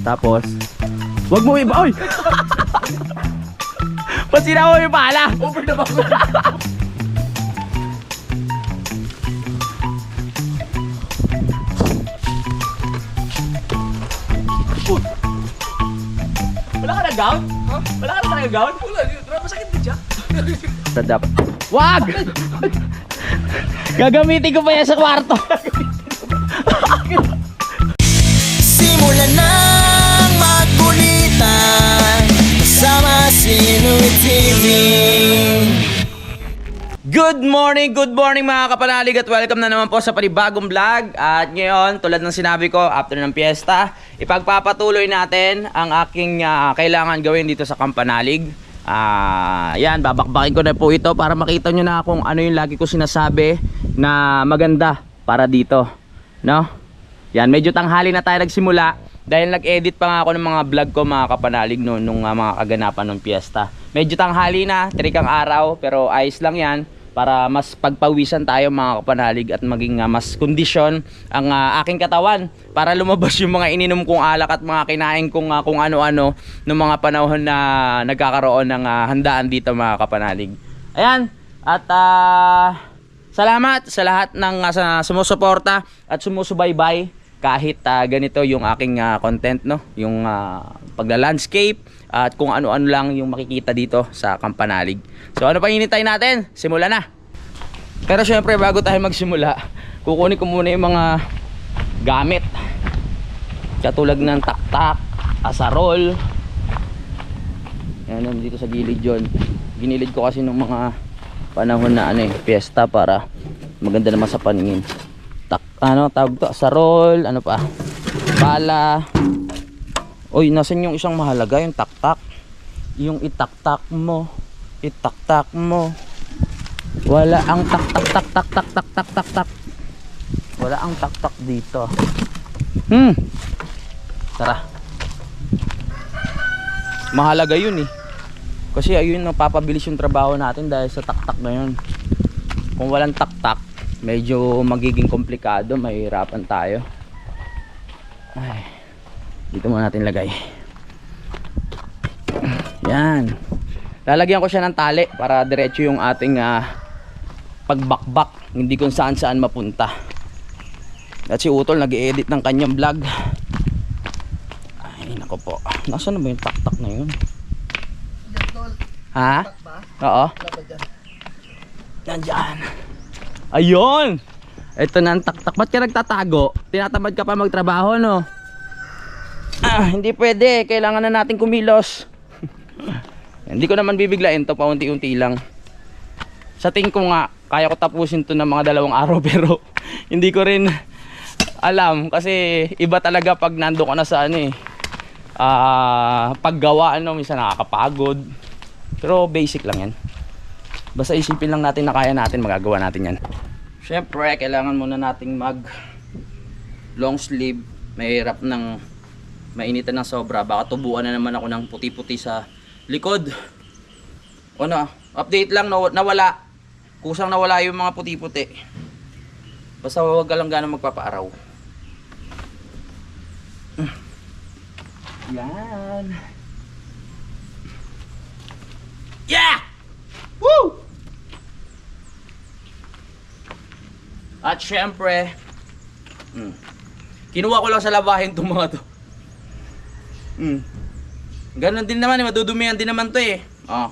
Tapos, wag mo iba. Oy! Ba't sinawa mo yung pala? Over na ba? Wala ka na gown? Huh? Wala ka na talaga gown? Wala, masakit din siya. Dapat. Wag! Gagamitin ko pa yan sa kwarto. Simulan ng magkulitan kasama si Inoy TV. Good morning mga kapanalig at welcome na naman po sa panibagong vlog. At ngayon, tulad ng sinabi ko, after ng piyesta, ipagpapatuloy natin ang aking kailangan gawin dito sa Kampanalig. Yan, babakbakin ko na po ito para makita nyo na kung ano yung lagi ko sinasabi na maganda para dito, no? Yan, medyo tanghali na tayo nagsimula dahil nag-edit pa nga ako ng mga vlog ko mga kapanalig nung mga kaganapan ng piyesta. Medyo tanghali na, trikang araw, pero ayos lang yan para mas pagpawisan tayo mga kapanalig at maging mas kondisyon ang aking katawan para lumabas yung mga ininom kong alak at mga kinain kong kung ano-ano ng mga panahon na nagkakaroon ng handaan dito mga kapanalig. Ayan, at salamat sa lahat ng sumusuporta at sumusubaybay kahit ganito yung aking content, no? Yung pagla-landscape at kung ano-ano lang yung makikita dito sa Kampanalig. So ano pa hinintay natin? Simula na. Pero syempre bago tayo magsimula, kukunin ko muna yung mga gamit. Katulad ng taktak, asarol. Yan, dito sa gilid yun. Ginilid ko kasi nung mga panahon na piyesta para maganda naman sa paningin. Tawag to, asarol, ano pa? Pala. Oy, nasan yung isang mahalaga, yung taktak? Yung itaktak mo. Itaktak mo. Wala ang tak. Wala ang taktak dito. Tara. Mahalaga yun eh. Kasi ayun napapabilis yung trabaho natin dahil sa taktak na yun. Kung walang taktak, medyo magiging komplikado, mahirapan tayo. Ay, dito muna natin lagay. Yan. Lalagyan ko siya ng tali para diretso yung ating pagbakbak, hindi kung saan saan mapunta. At si Utol nag-i-edit ng kanyang vlog. Ay nako po, nasaan na ba yung taktak na yun? Ha? Oo. Nandyan. Ayun. Ito na ang taktak. Ba't ka nagtatago? Tinatamad ka pa magtrabaho, no? Hindi pwede. Kailangan na natin kumilos. Hindi ko naman bibiglain to, paunti-unti lang. Sa tingin ko nga, kaya ko tapusin to ng mga 2 araw pero hindi ko rin alam kasi iba talaga pag nando ka na sa paggawa, minsan nakakapagod. Pero basic lang yan. Basta isipin lang natin na kaya natin, magagawa natin yan. Syempre, kailangan muna nating mag long sleeve. Mahirap ng mainitan ng sobra. Baka tubuan na naman ako ng puti-puti sa likod. Update lang, nawala. Kusang nawala yung mga puti-puti. Basta huwag ka lang ganang magpapaaraw. Yan. Yeah! Woo! At syempre, kinuha ko lang sa labahin itong mga to. Ganon din naman, madudumihan din naman to eh. Oh.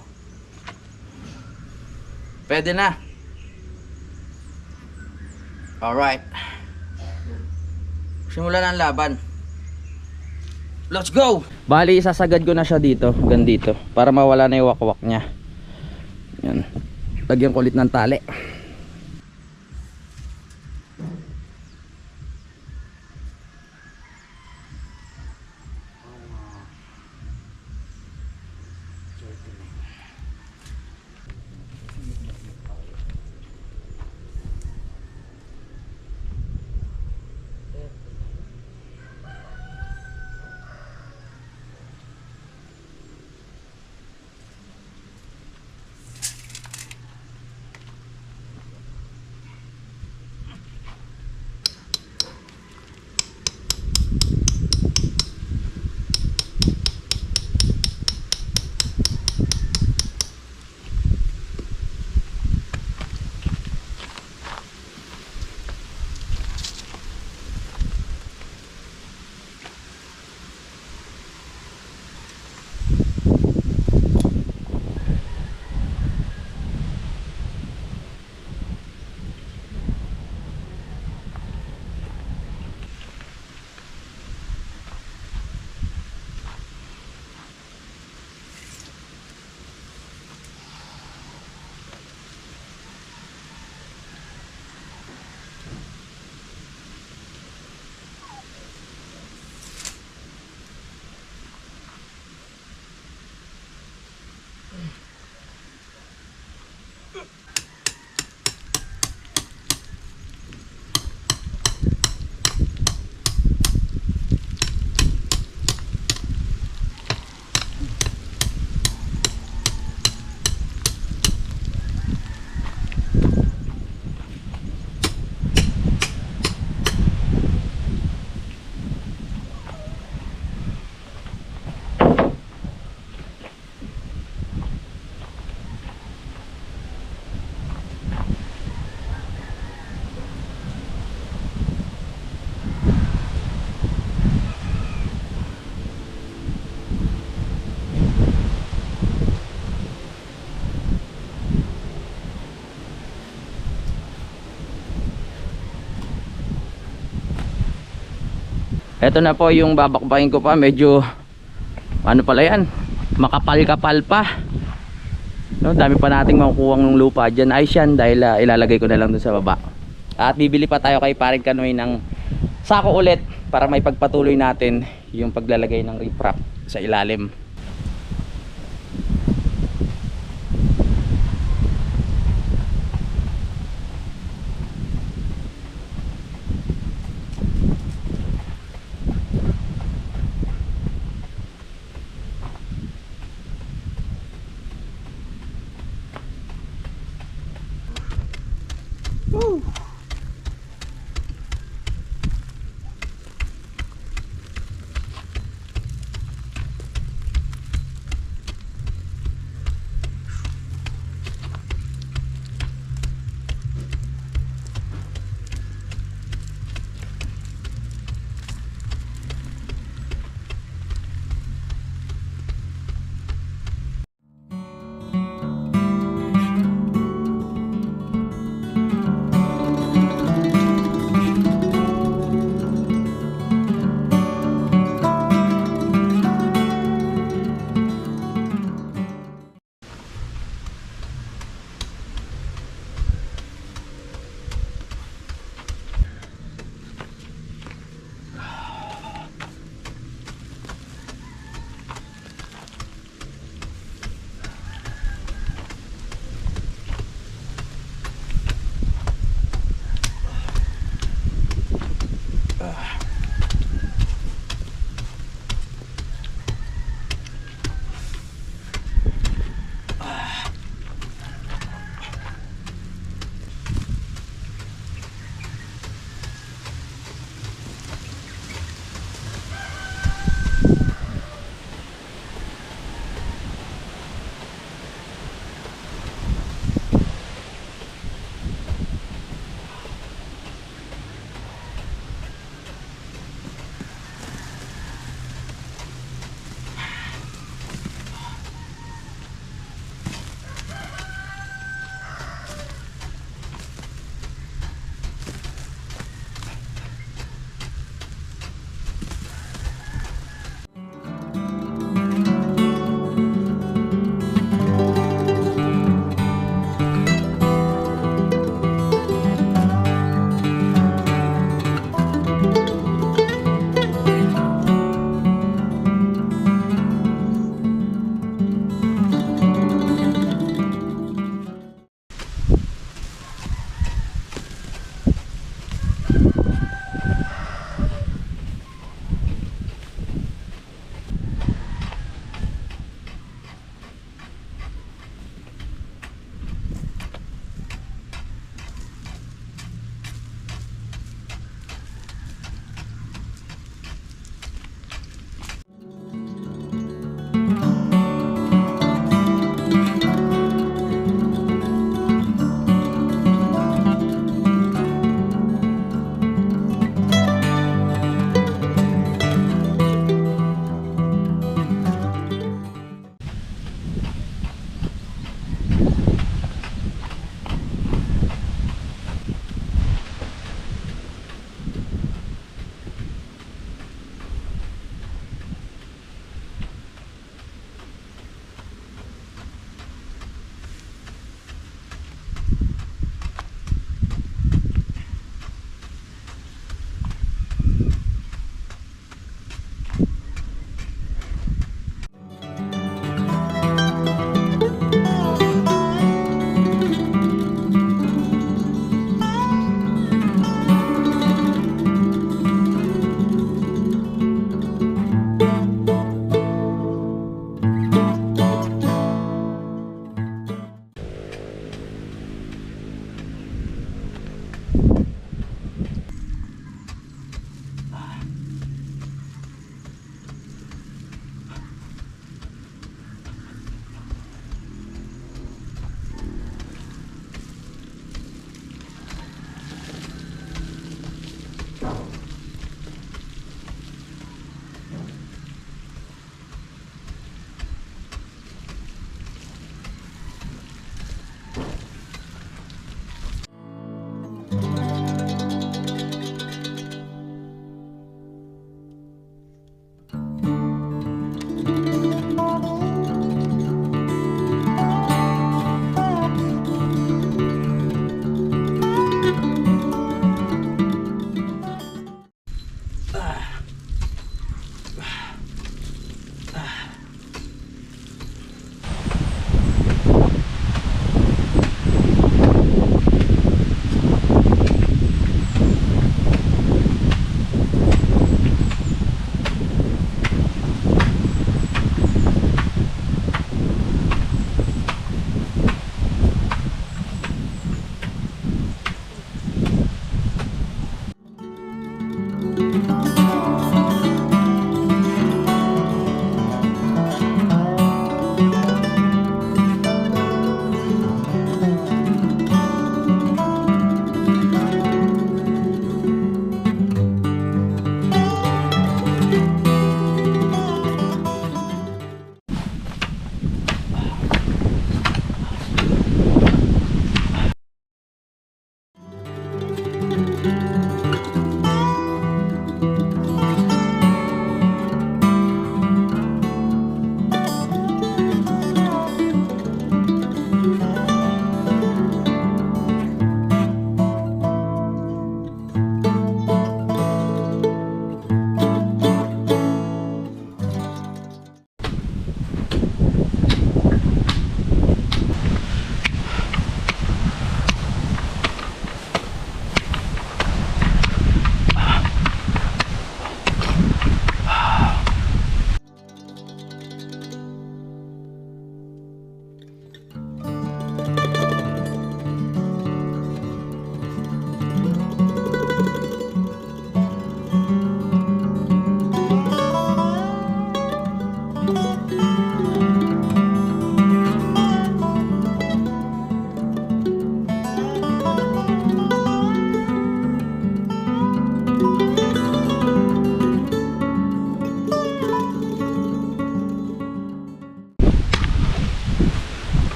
Pwede na. Alright. Simulan ang laban. Let's go! Bali, isasagad ko na siya dito, hanggang dito, para mawala na yung wakwak niya. Yan. Lagyan ko ulit ng tali. Ito na po yung babakbayin ko pa, medyo ano pala yan, makapal-kapal pa. No, dami pa nating makukuha ng lupa dyan. Ayos yan dahil ilalagay ko na lang dun sa baba. At bibili pa tayo kay Paring Kanoy ng sako ulit para may pagpatuloy natin yung paglalagay ng riprap sa ilalim.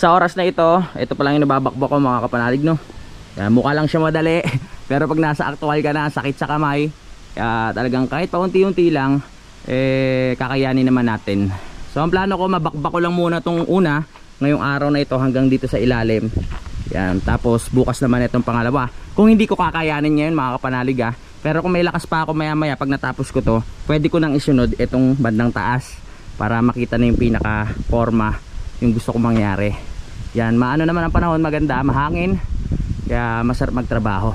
sa oras na ito pa lang yung nababakbak ko mga kapanalig, no. Kaya mukha lang siya madali pero pag nasa actual ka na, sakit sa kamay. Kaya talagang kahit paunti-unti lang kakayanin naman natin. So ang plano ko, mabakbak ko lang muna tong una ngayong araw na ito hanggang dito sa ilalim. Yan, tapos bukas naman itong pangalawa. Kung hindi ko kakayanin ngayon mga kapanalig, pero kung may lakas pa ako maya maya pag natapos ko to, pwede ko nang isunod itong bandang taas para makita na yung pinaka forma yung gusto kong mangyari. Yan, maano naman ang panahon, maganda, mahangin, kaya masarap magtrabaho.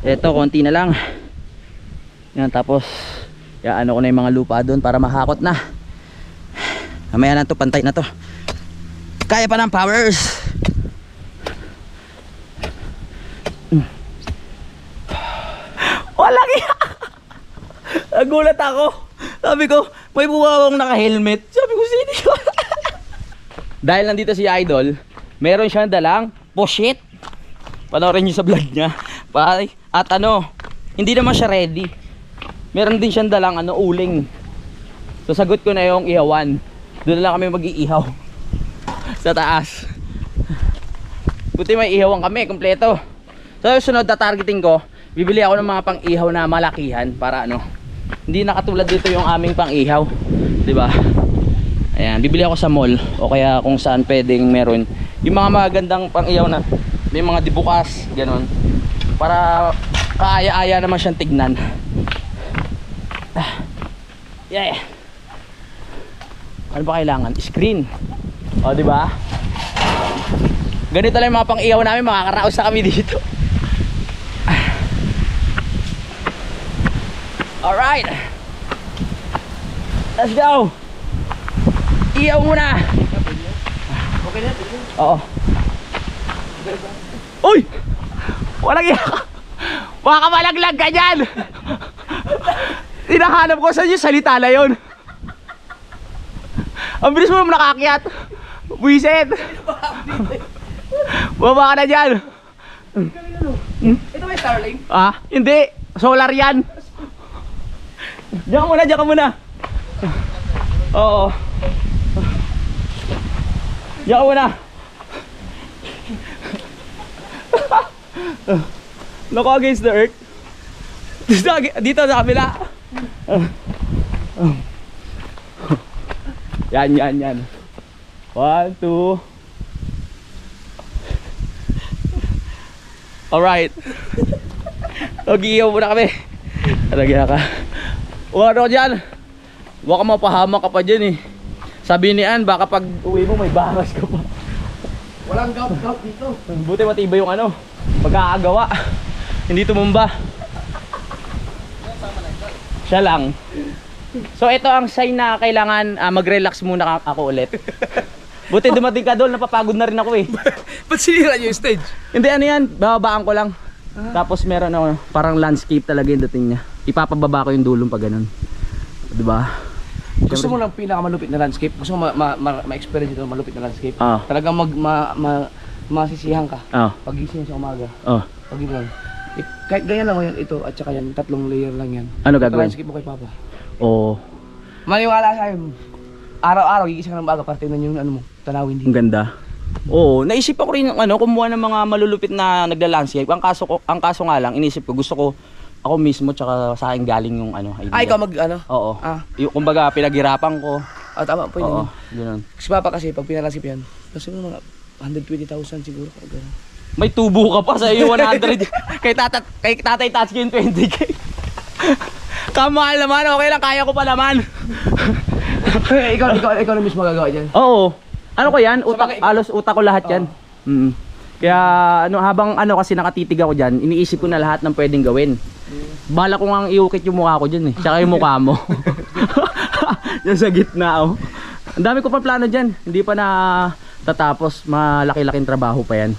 Ito, konti na lang. Yan, tapos ano ko na yung mga lupa doon para mahakot na. Mamaya na to, pantay na to. Kaya pa ng powers. Walang iya. Nagulat ako. Sabi ko, may buwawang naka-helmet. Sabi ko, sino yun? Dahil nandito si Idol, meron siyang dalang pochette. Panoorin niyo sa vlog niya. At hindi naman siya ready. Meron din siyang dalang uling. So sagot ko na yung ihawan. Doon na lang kami mag-iihaw sa taas. Buti may ihawan kami, kompleto. So sunod na targeting ko, bibili ako ng mga pang-ihaw na malakihan para hindi nakatulad dito yung aming pang-ihaw, 'di ba? Ayan, bibili ako sa mall o kaya kung saan pwedeng meron yung mga magagandang pang-ihaw na may mga dibukas, ganon. Para kaaya-aya naman siyang tignan. Yeah. Ano ba kailangan? Screen. O, di ba? Ganito lang yung mga pang-ihaw namin, makakaraos na kami dito. Alright. Let's go. Ihaw muna. Okay na? Oo. Uy! Walang iya. Baka malaglag ka dyan. Hinahanap ko saan yung salita na yun. Ang bilis mo nakakyat. Buisit. Baba ka na dyan. Ito may Starlink? Hindi. Solar yan. Diyan ka muna, diyan ka muna. Oo. Diyan ka muna. Nako against the earth. Dito sa kabila. Yan. 1, 2. Alright. Mag-iihaw muna kami. Talagya ka. Ano dyan? Baka mapahamak ka pa dyan eh. Sabi ni Ann, baka pag uwi mo may baras ka pa. Walang gout dito. Buti matibay yung pagkakagawa. Hindi tumumba. Siya lang. So ito ang sign na kailangan mag-relax muna ako ulit. Buti dumating ka doon, napapagod na rin ako eh. Ba't sinira niyo yung stage? Hindi ano yan, bababaan ko lang. Tapos meron ako, parang landscape talaga yung dating niya. Ipapababa ko yung dulong pag ganun. Diba? Gusto mo ng pinakamalupit na landscape? Gusto mo ma-experience ito malupit na landscape? Ah. Talagang masisiyahan ka. Oh. Pagising sa umaga. Oh. Pag yun. Kahit ganyan lang yan, ito at saka yan, 3 layer lang yan. Ano gagawin? Landscape mo kay Papa. Oh. Maniwala sa'yo. Araw-araw, gigising ka ng umaga para tingnan yung ano mo, tanawin Ang dito. ganda. Oo, naisip ako rin kumuha ng mga malulupit na nagla-landscape. Ang kaso nga lang, inisip ko, gusto ko ako mismo tsaka sa akin galing yung idea. Ah, ikaw ano? Oo. Ah. Yung kumbaga pinaghirapan ko. Ah, tama po Oo, yun. ganoon. Kasi Papa kasi, pag pinalasip yan, kasi mga 120,000 siguro. Ganun. May tubo ka pa sa iyo 100. kay Tatay Tatsuki yung 20k. Kamahal naman, okay lang, kaya ko pa naman. ikaw na mismo gagawa dyan. Oo. Ano ko yan? Sabagay, Alos utak ko lahat yan. Kaya habang kasi nakatitig ako dyan, iniisip ko na lahat ng pwedeng gawin. Bala ko nga iukit yung mukha ko dyan eh. Tsaka yung mukha mo. Yan sa gitna oh. Ang dami ko pa plano dyan. Hindi pa na tatapos. Malaki-laking trabaho pa yan.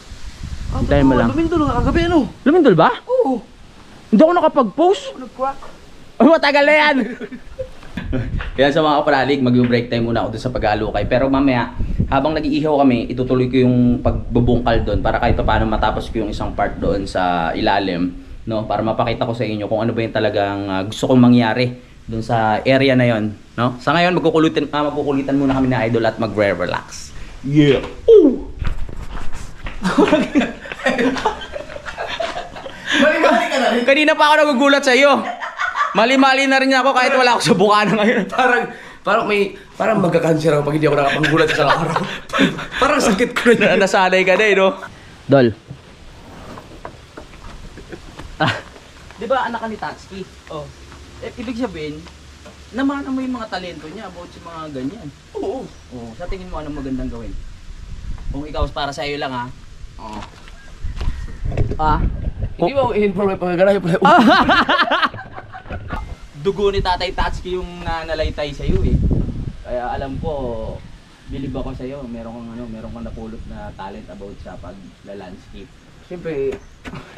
Hintayin mo lang. Lumindol nga kagabi ano? Lumindol ba? Oo. Hindi ako nakapag-post. Nag-crack. Oh, matagal na yan. Kaya sa mga kapalalig, mag-break time muna ako dun sa pag-aalukay. Pero mamaya, habang nag-iihaw kami, itutuloy ko yung pagbubungkal doon para kahit paano matapos ko yung isang part doon sa ilalim, no? Para mapakita ko sa inyo kung ano ba yung talagang gusto kong mangyari doon sa area na yon, no? Sa ngayon, magkukulitan muna kami na idol at magre-relax. Yeah. Ooh. Mali-mali ka na rin. Kanina pa ako nagugulat sa iyo. Mali-mali na rin ako kahit wala ako sa bukana ngayon. Parang magka-cancer ako pag hindi ako nakapanggulat sa araw. Parang sakit ko na. Nasanay ka na eh, no? Dol. Di ba anak ka ni Tatsuki? Oh. Ibig sabihin, namana mo yung mga talento niya about sa mga ganyan. Oo. Oo. Sa tingin mo, anong magandang gawin? Kung ikaw para sa iyo lang ha? Oo. Hindi mo i-inform yung pagkagalayo pala. Dugo ni Tatay Tatsuki yung nanalaytay sa iyo eh. Kaya alam ko, bilib ako sa iyo, meron kang napulot na talent about sa pagla-landscape. Siyempre,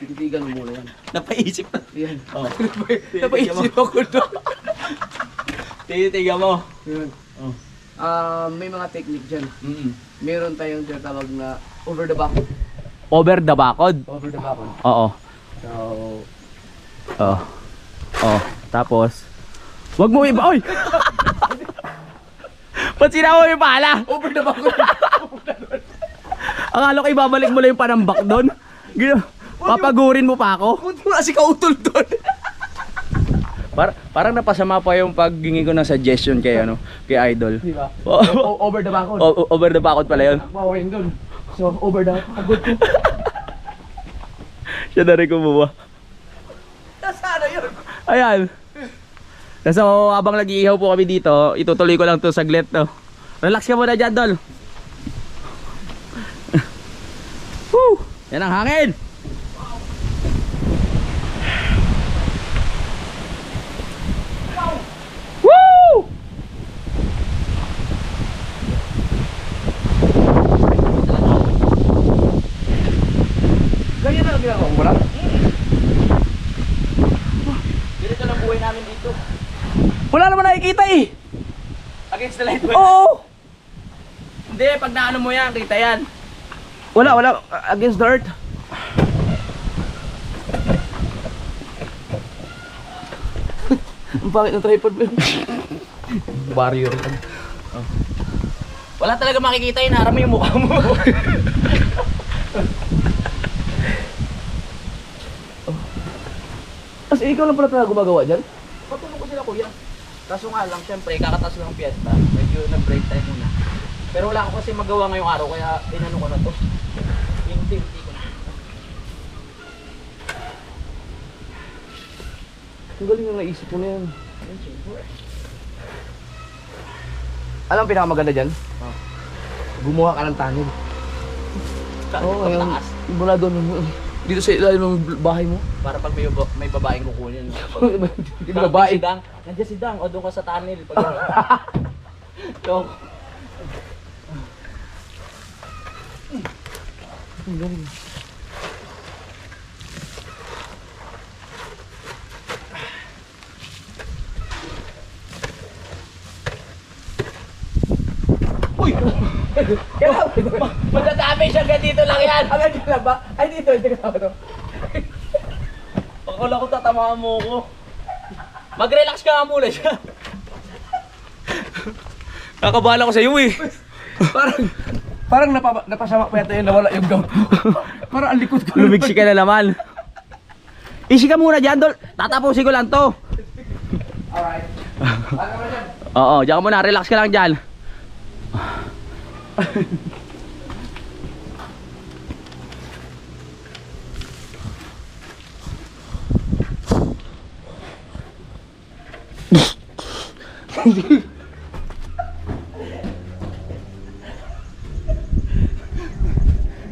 titigan mo muna yan. Napaisip na. Yan. Oh. Napaisip ako doon. Titigan mo. Yun. Oh. May mga technique dyan. Mm-mm. Meron tayong tinatawag na over the back. Over the bakod. Over the back. Oo. So, Oo. Oh. Tapos, wag mo iba. Oy! Ba't sinawa mo yung pala? over the back. Akala ko ibabalik mo lang yung panambak doon. Papagurin mo pa ako. Kunti mo kasi kautol doon. Parang napasama pa yung paggingi ko ng suggestion kay Idol. Di ba? Oh. Over the back. Over the bakod pala yun. Mawawin doon. So, over the pagod ko. Siya na rin kumuha. Nasaan na yun? Ayan. So habang nag-iihaw po kami dito, itutuloy ko lang to saglit to. Relax ka muna dyan, Dol. Woo! Yan ang hangin. Woo! Ganyan na ang ginagawa mo lang? Ganito lang buhay namin dito. Wala naman nakikita eh. Against the light. Oo. Hindi, pag naano mo yan, kita yan. Wala. Against the earth. Ang pangit na tripod mo yun. Barrier lang. Wala talaga makikita yun, harap mo yung mukha mo. Kasi ikaw lang pala talaga gumagawa dyan? Patulong ko sila kuya. Kaso nga lang, syempre, kakatas lang ang piyesta. Medyo nag-break time muna. Pero wala ako kasi magawa ngayong araw, kaya inano ko na to. Hindi ko na. Ang galing na naisip mo na yan. Alam ang pinakamaganda dyan? Gumawa ka ng tunnel. Oo, ngayon. Taas. Mula doon. Dito sa ilalim ng bahay mo. Para pag may babaeng kukunin. Hindi na babae. Si Dang. Nandiyan si Dang. O doon ka sa tunnel. Pag so, Uy! magdadami siya hanggang dito lang yan. Agad ka na ba? Ay, dito. Hindi ka na. Akala ko tatamaan mo ko. Mag-relax ka nga muna siya. Nakabala ko sa iyo eh. Parang napasama pa yata yun, nawala yung gout. Parang ang likod ko. Lumigsi ka na naman. Isi ka muna dyan, Dol. Tatapusin ko lang to. Alright. Ano ka dyan? Oo, dyan ka muna. Relax ka lang dyan.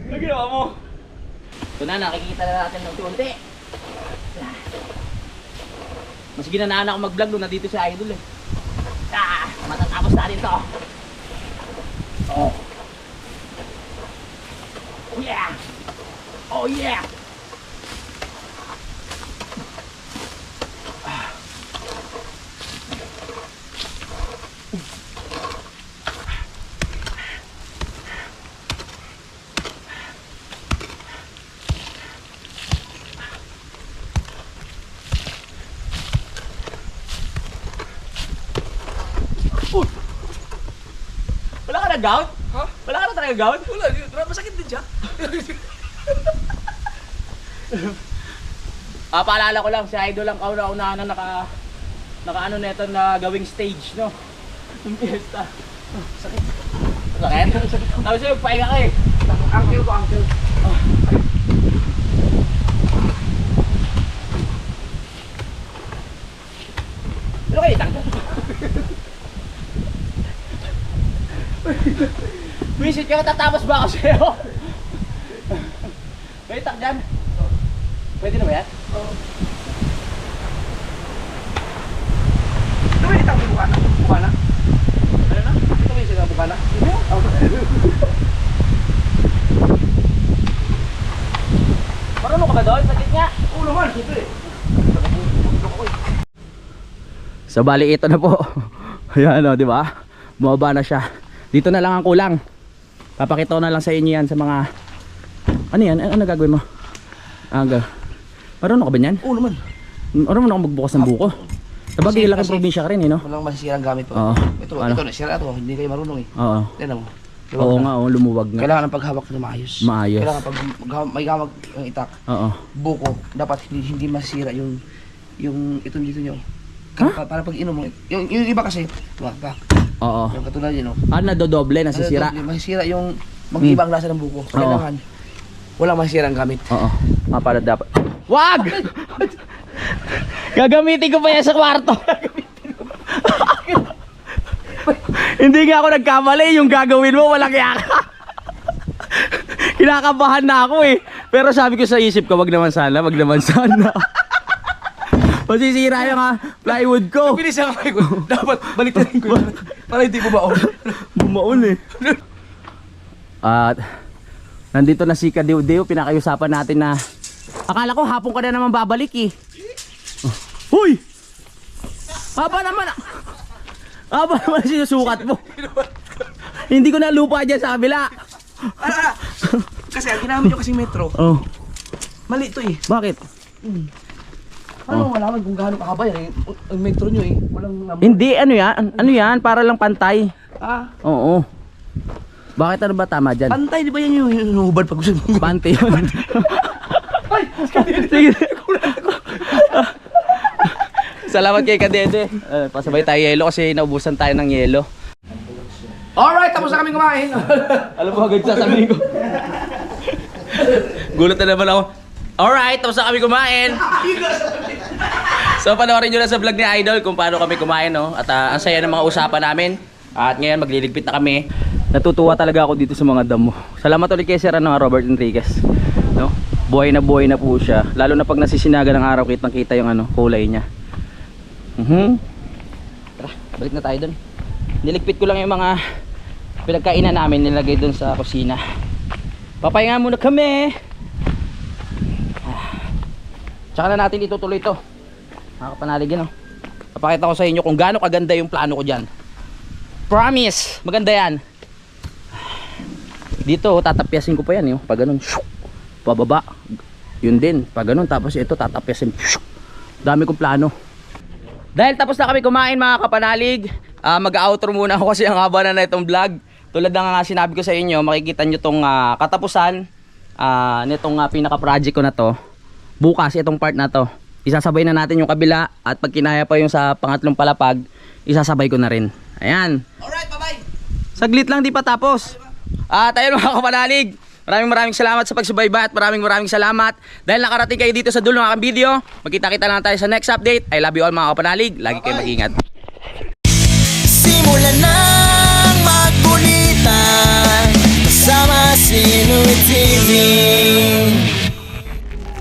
Ano ginawa mo? Ito na, nakikita na natin ng unti. Mas ginanaan ako mag-vlog nung nandito si Idol eh. Matatapos natin to. Oh. Yeah. Oh yeah. Wala ka na gout? Ha? Wala ka na talaga gout? Wala, masakit din siya. Paalala ko lang, si Idol lang kauna-una na naka ano neto na gawing stage, no? Yung fiesta. Sakit. Sakit? Tapos yung pahinga ka eh. Uncle ko, uncle. Ano kayo, tanggal? Visit ka, tatapos ba ako sa'yo? May tak dyan. Pwede na ba yan? Oo. Ito ba yung itang bukana? Bukana? Ano na? Ito ba yung isang bukana? Marunong ka ba doon? Saglit nga. Oo naman, ito eh. So bali ito na po. Ayan o, di ba? Bumaba na siya. Dito na lang ang kulang. Papakita ko na lang sa inyo yan sa mga... Ano yan? Ano gagawin mo? Marunong ka ba yan? Oo naman. Marunong ako magbukas ng buko. Sabagay, laking probinsya ka rin eh, no? Walang masisirang gamit po. Oo. Ito, Ano? ito, nasira ito. Hindi kayo marunong eh. Oo. Tignan mo. Oo nga, oo, lumuwag na. Kailangan ng paghawak na maayos. Maayos. Kailangan pag may gamag ang itak, Oo. buko, dapat hindi masira yung itong dito nyo. Ha? Para pag inom mo, yung iba kasi, pa, Oo. yung katulad yun, no? Nadodoble, nasisira. Masisira yung mag-iba ang lasa ng buko. Kailangan, walang masisirang gamit. Oo. Para dapat. Wag! Gagamitin ko pa yan sa kwarto. Hindi nga ako nagkamali. Yung gagawin mo, walang yaka. Kinakabahan na ako eh. Pero sabi ko sa isip ko, wag naman sana, wag naman sana. Masisira yung plywood ko. Bilis ang kamay ko. Dapat baliktarin ko yun. Para hindi bumaon. Bumaon eh. At nandito na si Kadeo-Deo. Pinakayusapan natin na akala ko hapon ka na naman babalik eh. Huy! Haba naman. Haba naman sinusukat mo. Hindi ko na lupa dyan sa kabila. Kasi ang ginamit nyo kasing metro, Oh, mali ito eh. bakit? Paano malaman kung gaano kahaba yan eh? Ang metro nyo eh. Walang number. Hindi, ano yan? Ano yan? Para lang pantay. Ah, Oo. Bakit ano ba tama dyan? pantay di ba yan yung hubad pag gusto mo? Pante yun. Sige. Salamat kay Kadede. Pasabay tayo yelo kasi naubusan tayo ng yelo. Alright, tapos na kami kumain. Alam mo agad sasabihin ko. Gulat na naman ako. Alright, tapos na kami kumain. So panoorin nyo na sa vlog ni Idol kung paano kami kumain, no? At ang saya ng mga usapan namin. At ngayon magliligpit na kami. Natutuwa talaga ako dito sa mga damo. Salamat ulit kay Sir Robert Enriquez, no? buhay na po siya. Lalo na pag nasisinaga ng araw, kitang kita yung ano, kulay niya. Tara, balik na tayo dun. Niligpit ko lang yung mga pinagkainan namin, nilagay dun sa kusina. Papahinga muna kami. Tsaka na natin itutuloy to. Mga kapanalig yun, oh. Papakita ko sa inyo kung gaano kaganda yung plano ko dyan. Promise, maganda yan. Dito, tatapyasin ko pa yan, yung pag ganun, pababa. Yun din, pag ganun, tapos ito tatapyasin. Dami kong plano. Dahil tapos na kami kumain, mga kapanalig, mag-outro muna ako kasi ang haba na itong vlog. Tulad ng sinabi ko sa inyo, makikita nyo itong katapusan nitong pinaka-project ko na to. Bukas itong part na to, isasabay na natin yung kabila, at pag kinaya pa yung sa pangatlong palapag, isasabay ko na rin. Ayan. Alright, bye-bye. Saglit lang, di pa tapos. Tayo mga kapanalig, maraming salamat sa pagsubaybay at maraming salamat dahil nakarating kayo dito sa dulo ng aking video. Magkita-kita lang tayo sa next update. I love you all mga kapanalig. Lagi kayo mag-ingat. Simulan ng magkulitan kasama si Inuit TV.